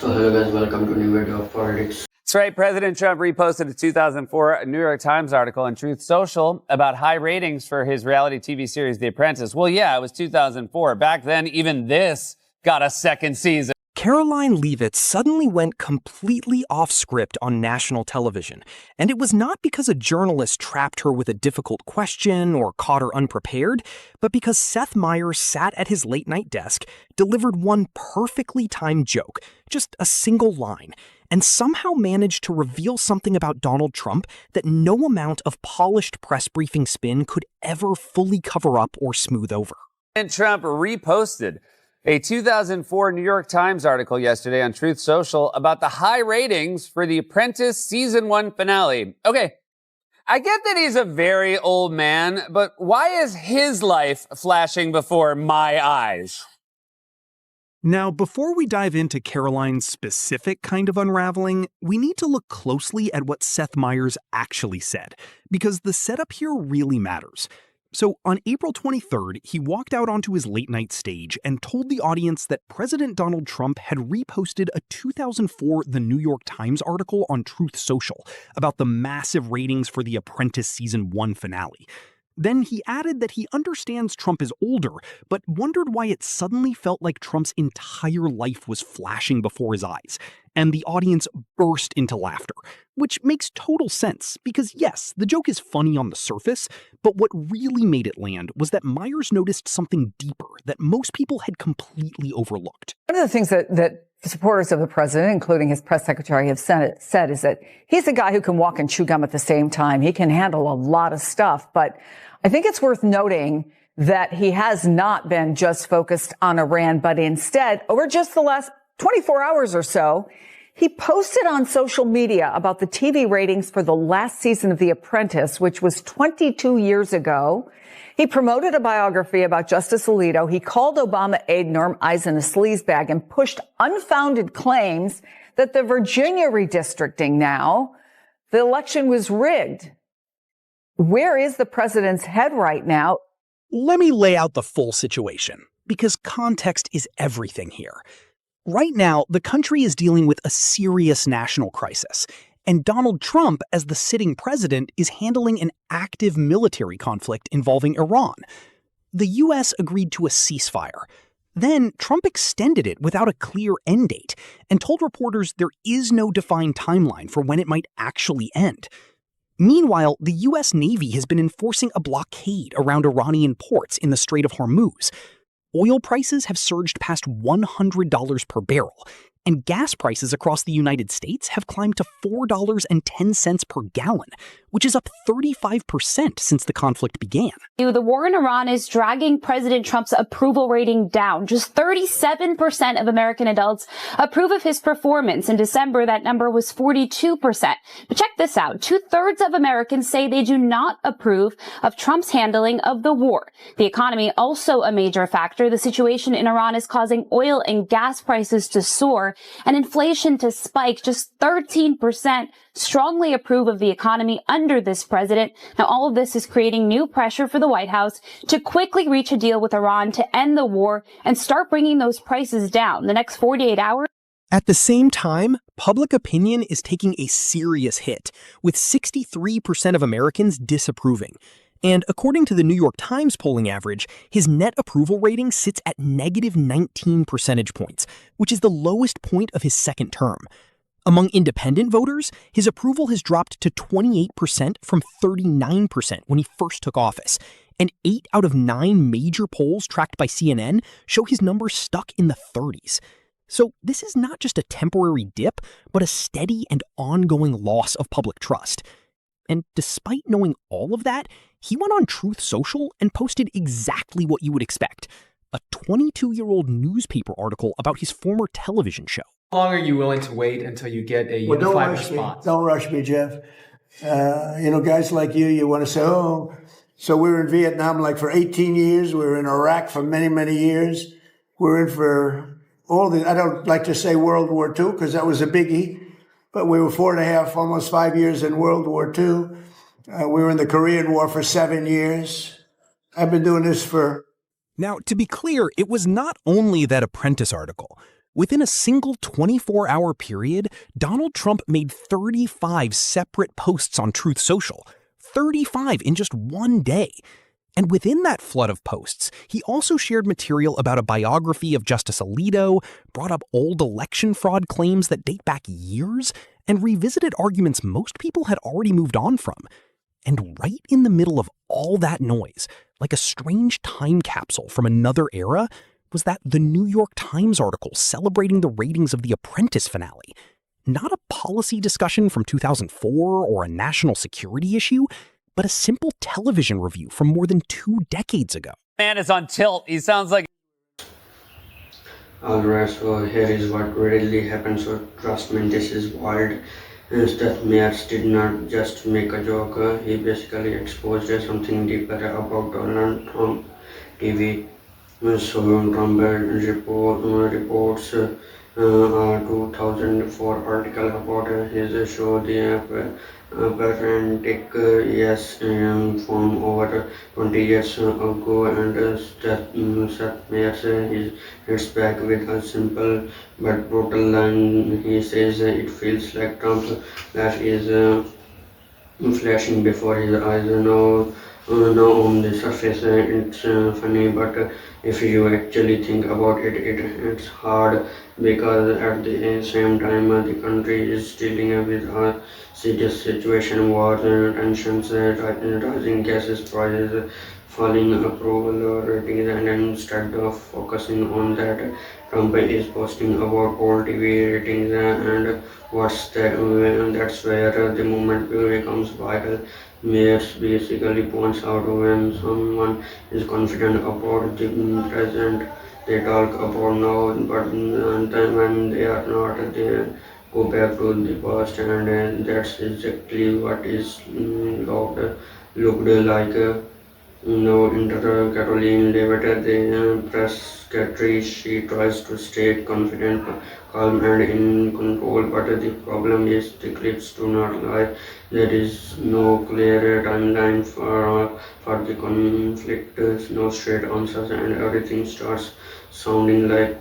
So hello guys, welcome to new video of politics. That's right. President Trump reposted a 2004 New York Times article on Truth Social about high ratings for his reality TV series, The Apprentice. Well, yeah, it was 2004. Back then, even this got a second season. Karoline Leavitt suddenly went completely off script on national television, and it was not because a journalist trapped her with a difficult question or caught her unprepared, but because Seth Meyers sat at his late-night desk, delivered one perfectly timed joke, just a single line, and somehow managed to reveal something about Donald Trump that no amount of polished press briefing spin could ever fully cover up or smooth over. And Trump reposted a 2004 New York Times article yesterday on Truth Social about the high ratings for The Apprentice Season 1 finale. Okay, I get that he's a very old man, but why is his life flashing before my eyes? Now, before we dive into Karoline's specific kind of unraveling, we need to look closely at what Seth Meyers actually said, because the setup here really matters. So on April 23rd, he walked out onto his late-night stage and told the audience that President Donald Trump had reposted a 2004 The New York Times article on Truth Social about the massive ratings for The Apprentice Season 1 finale. Then he added that he understands Trump is older, but wondered why it suddenly felt like Trump's entire life was flashing before his eyes. And the audience burst into laughter, which makes total sense, because yes, the joke is funny on the surface, but what really made it land was that Meyers noticed something deeper that most people had completely overlooked. One of the things that supporters of the president, including his press secretary, have said is that he's a guy who can walk and chew gum at the same time. He can handle a lot of stuff, but I think it's worth noting that he has not been just focused on Iran, but instead, over just the last 24 hours or so, he posted on social media about the TV ratings for the last season of The Apprentice, which was 22 years ago. He promoted a biography about Justice Alito. He called Obama aide Norm Eisen a sleazebag and pushed unfounded claims that the Virginia redistricting now, the election was rigged. Where is the president's head right now? Let me lay out the full situation, because context is everything here. Right now, the country is dealing with a serious national crisis, and Donald Trump, as the sitting president, is handling an active military conflict involving Iran. The U.S. agreed to a ceasefire. Then Trump extended it without a clear end date and told reporters there is no defined timeline for when it might actually end. Meanwhile, the U.S. Navy has been enforcing a blockade around Iranian ports in the Strait of Hormuz. Oil prices have surged past $100 per barrel, and gas prices across the United States have climbed to $4.10 per gallon, which is up 35% since the conflict began. The war in Iran is dragging President Trump's approval rating down. Just 37% of American adults approve of his performance. In December, that number was 42%. But check this out. 2/3 of Americans say they do not approve of Trump's handling of the war. The economy also a major factor. The situation in Iran is causing oil and gas prices to soar and inflation to spike. Just 13% strongly approve of the economy under this president. Now, all of this is creating new pressure for the White House to quickly reach a deal with Iran to end the war and start bringing those prices down. The next 48 hours. At the same time, public opinion is taking a serious hit, with 63% of Americans disapproving. And according to the New York Times polling average, his net approval rating sits at negative 19 percentage points, which is the lowest point of his second term. Among independent voters, his approval has dropped to 28% from 39% when he first took office, and 8 out of 9 major polls tracked by CNN show his numbers stuck in the 30s. So this is not just a temporary dip, but a steady and ongoing loss of public trust. And despite knowing all of that, he went on Truth Social and posted exactly what you would expect: a 22-year-old newspaper article about his former television show. How long are you willing to wait until you get a unified response? Don't rush me, Jeff. Guys like you want to say, oh, so we were in Vietnam like for 18 years. We were in Iraq for many, many years. We're in for I don't like to say World War II because that was a biggie, but we were 4.5, almost 5 years in World War II. We were in the Korean War for 7 years. I've been doing this for... Now, to be clear, it was not only that Apprentice article. Within a single 24-hour period, Donald Trump made 35 separate posts on Truth Social. 35 in just one day. And within that flood of posts, he also shared material about a biography of Justice Alito, brought up old election fraud claims that date back years, and revisited arguments most people had already moved on from. And right in the middle of all that noise, like a strange time capsule from another era, was that the New York Times article celebrating the ratings of The Apprentice finale. Not a policy discussion from 2004 or a national security issue, but a simple television review from more than 2 decades ago. Man is on tilt. He sounds like... Alright, so here is what really happened. So trust me, this is wild. Seth Meyers did not just make a joke. He basically exposed something deeper about Donald Trump TV. So Trump reports a 2004 article about his show The Apprentice, yes, from over 20 years ago, and Seth Meyers hits back with a simple but brutal line. He says it feels like Trump that is flashing before his eyes. Now on the surface it's funny, but if you actually think about it, it's hard, because at the same time the country is dealing with a serious situation: wars, tensions, rising gas prices, falling approval ratings, and instead of focusing on that, Trump is posting about old TV ratings and that's where the movement becomes viral. Mayors basically points out when someone is confident about the present, they talk about now, but and then when they are not, they go back to the past, and that's exactly what is looked like. Enter Karoline Leavitt, the press secretary. She tries to stay confident, calm, and in control, but the problem is the clips do not lie. There is no clear timeline for the conflict, no straight answers, and everything starts sounding like